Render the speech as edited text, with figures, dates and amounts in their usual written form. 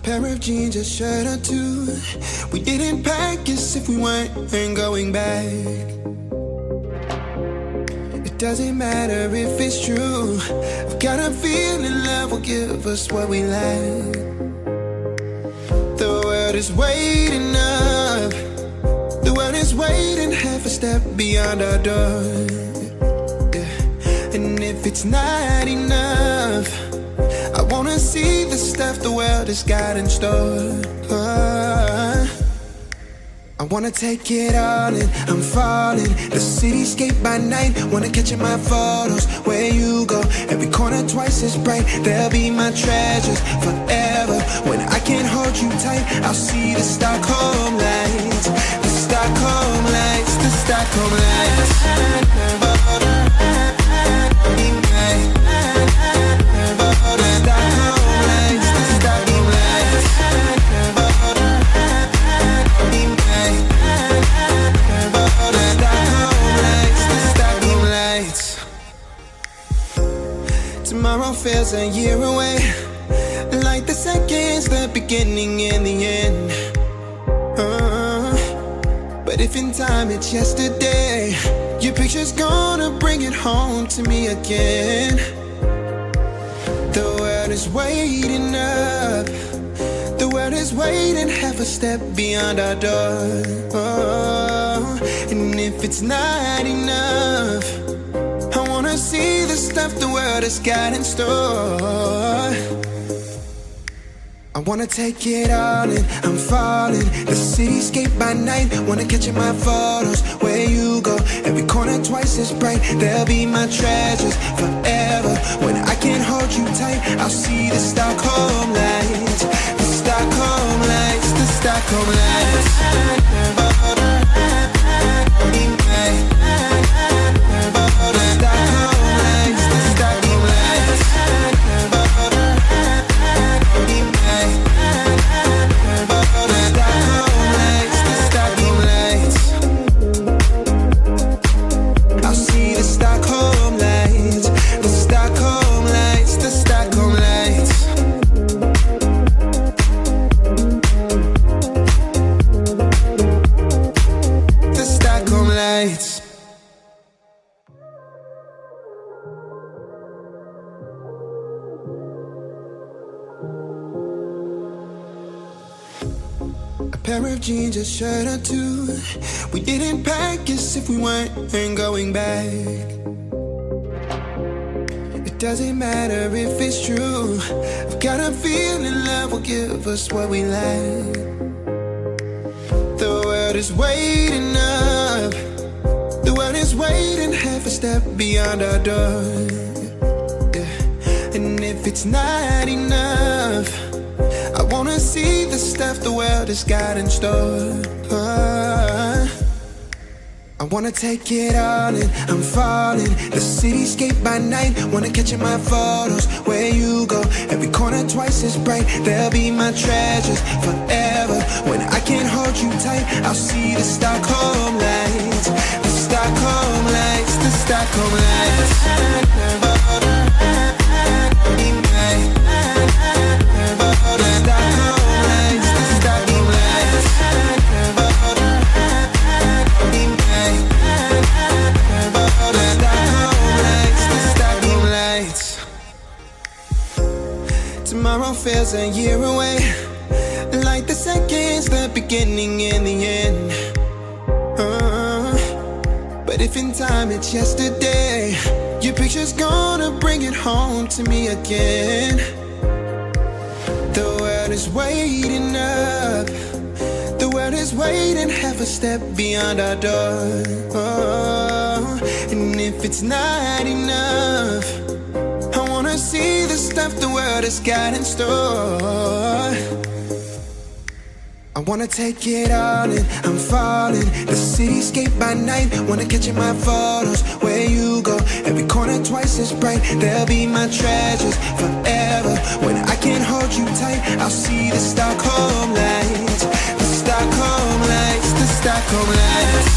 Pair of jeans, a shirt or two. We didn't pack as if we weren't going back. It doesn't matter if it's true. I've got a feeling love will give us what we lack. The world is waiting up. The world is waiting half a step beyond our door. Yeah. And if it's not enough, I wanna see the stuff the world has got in store. I wanna take it all in, I'm falling. The cityscape by night, wanna catch in my photos. Where you go, every corner twice as bright. They'll be my treasures forever. When I can't hold you tight, I'll see the Stockholm lights. The Stockholm lights, the Stockholm lights. Tomorrow feels a year away, like the seconds, the beginning and the end. But if in time it's yesterday, your picture's gonna bring it home to me again. The world is waiting up. The world is waiting half a step beyond our door. And if it's not enough, I wanna see the stuff the world has got in store. I wanna take it all in, I'm falling. The cityscape by night, wanna catch in my photos. Where you go, every corner twice as bright. They'll be my treasures forever. When I can't hold you tight, I'll see the Stockholm lights. The Stockholm lights, the Stockholm lights. Pair of jeans, a shirt or two. We didn't pack as if we weren't going back. It doesn't matter if it's true. I've got a feeling love will give us what we lack. The world is waiting up. The world is waiting half a step beyond our door. Yeah. And if it's not enough, I wanna see the stuff the world has got in store. I wanna take it all in, I'm falling. The cityscape by night, wanna catch in my photos. Where you go, every corner twice as bright. They'll be my treasures forever. When I can't hold you tight, I'll see the Stockholm lights. The Stockholm lights, the Stockholm lights. Tomorrow feels a year away, like the seconds, the beginning and the end. But if in time it's yesterday, your picture's gonna bring it home to me again. The world is waiting up. The world is waiting half a step beyond our door. And if it's not enough, I wanna see the stuff the world has got in store. I wanna take it all in, I'm falling. The cityscape by night, wanna catch in my photos. Where you go, every corner twice as bright. They'll be my treasures forever. When I can't hold you tight, I'll see the Stockholm lights. The Stockholm lights, the Stockholm lights.